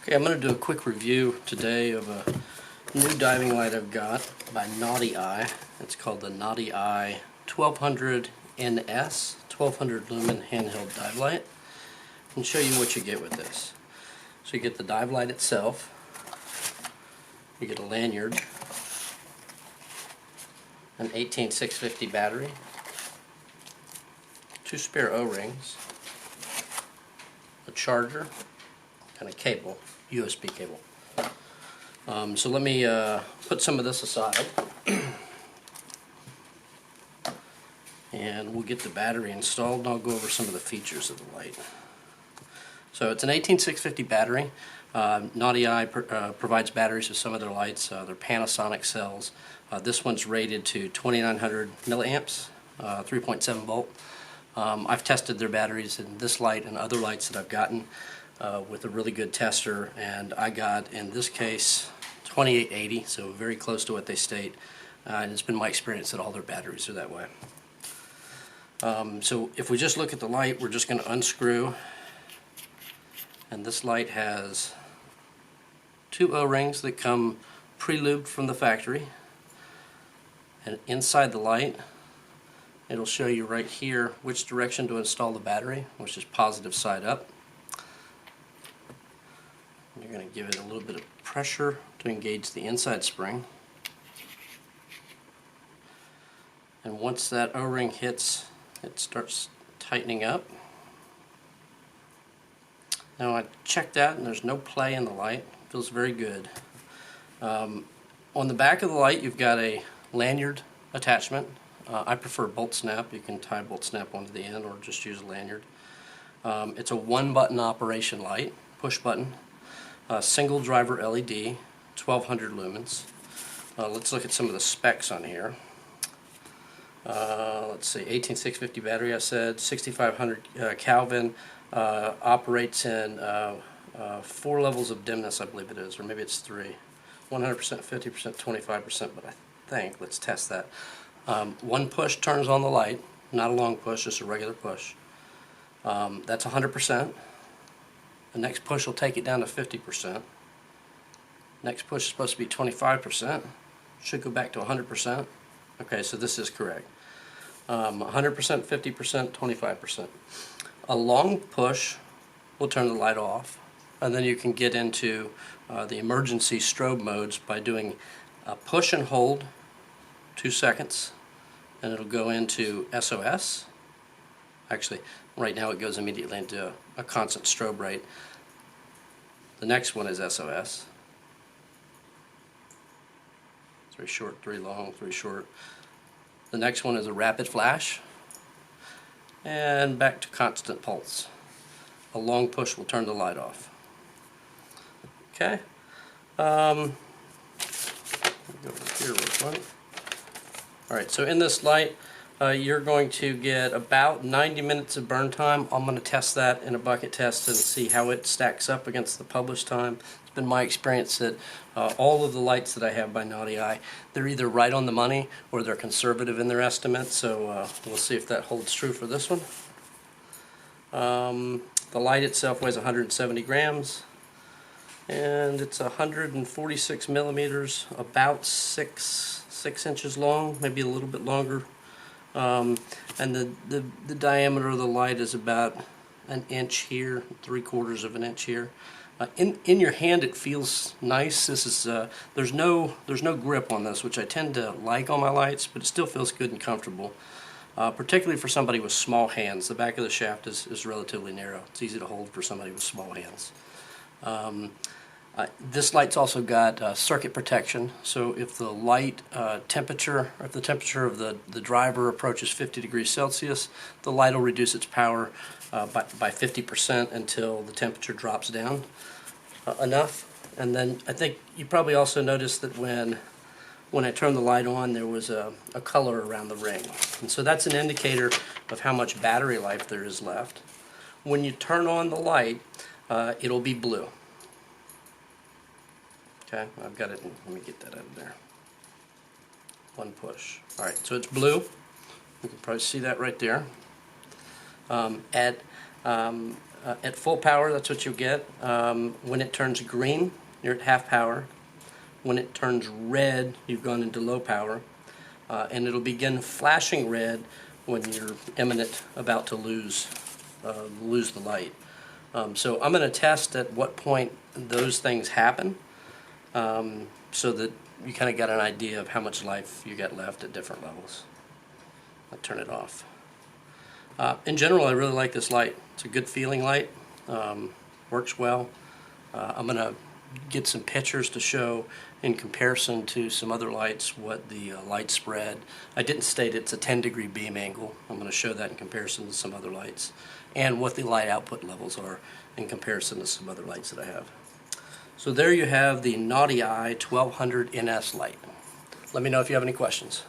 Okay, I'm going to do a quick review today of a new diving light I've got by Nautieye. It's called the Nautieye NE1200NS, 1200 lumen handheld dive light. And show you what you get with this. So you get the dive light itself, you get a lanyard, an 18650 battery, 2 spare O-rings, a charger, and a cable, USB cable. So let me put some of this aside and we'll get the battery installed and I'll go over some of the features of the light. So it's an 18650 battery. Nautieye provides batteries with some of their lights. They're Panasonic cells. This one's rated to 2900 milliamps, 3.7 volt. I've tested their batteries in this light and other lights that I've gotten with a really good tester, and I got, in this case, 2880, so very close to what they state, and it's been my experience that all their batteries are that way. So if we just look at the light, we're just going to unscrew, and this light has 2 O-rings that come pre-lubed from the factory, and inside the light it'll show you right here which direction to install the battery, which is positive side up. You're going to give it a little bit of pressure to engage the inside spring. And once that O-ring hits, it starts tightening up. Now I checked that and there's no play in the light. It feels very good. On the back of the light you've got a lanyard attachment. I prefer bolt snap. You can tie bolt snap onto the end or just use a lanyard. It's a 1-button operation light, push button. Single driver LED, 1200 lumens. Let's look at some of the specs on here. Let's see, 18650 battery, I said, 6500 Kelvin, operates in 4 levels of dimness, I believe it is, or maybe it's 3. 100%, 50%, 25%, but I think, let's test that. 1 push turns on the light, not a long push, just a regular push. That's 100%. The next push will take it down to 50%. Next push is supposed to be 25%. Should go back to 100%. Okay, so this is correct. 100%, 50%, 25%. A long push will turn the light off, and then you can get into the emergency strobe modes by doing a push and hold 2 seconds, and it'll go into SOS. Actually, right now it goes immediately into a constant strobe rate. The next one is SOS. 3 short, 3 long, 3 short. The next one is a rapid flash. And back to constant pulse. A long push will turn the light off. Okay. Go over here real quick. Alright, so in this light, you're going to get about 90 minutes of burn time. I'm going to test that in a bucket test and see how it stacks up against the published time. It's been my experience that all of the lights that I have by Nautieye, they're either right on the money or they're conservative in their estimates, so we'll see if that holds true for this one. The light itself weighs 170 grams and it's 146 millimeters, about 6 inches long, maybe a little bit longer. And the diameter of the light is about 1 inch here, 3/4 of an inch here. In your hand it feels nice. This is there's no grip on this, which I tend to like on my lights, but it still feels good and comfortable. Particularly for somebody with small hands. The back of the shaft is relatively narrow. It's easy to hold for somebody with small hands. This light's also got circuit protection, so if the light temperature, or if the temperature of the driver approaches 50 degrees Celsius, the light will reduce its power by 50% until the temperature drops down enough. And then I think you probably also noticed that when I turned the light on, there was a color around the ring. And so that's an indicator of how much battery life there is left. When you turn on the light, it'll be blue. Okay, I've got it. Let me get that out of there. 1 push. Alright, so it's blue. You can probably see that right there. At At full power, that's what you'll get. When it turns green, you're at half power. When it turns red, you've gone into low power. And it'll begin flashing red when you're about to lose the light. So I'm going to test at what point those things happen, so that you kind of got an idea of how much life you got left at different levels. I'll turn it off. In general, I really like this light. It's a good feeling light, works well. I'm going to get some pictures to show in comparison to some other lights what the light spread. I didn't state it's a 10-degree beam angle. I'm going to show that in comparison to some other lights, and what the light output levels are in comparison to some other lights that I have. So there you have the Nautieye 1200NS light. Let me know if you have any questions.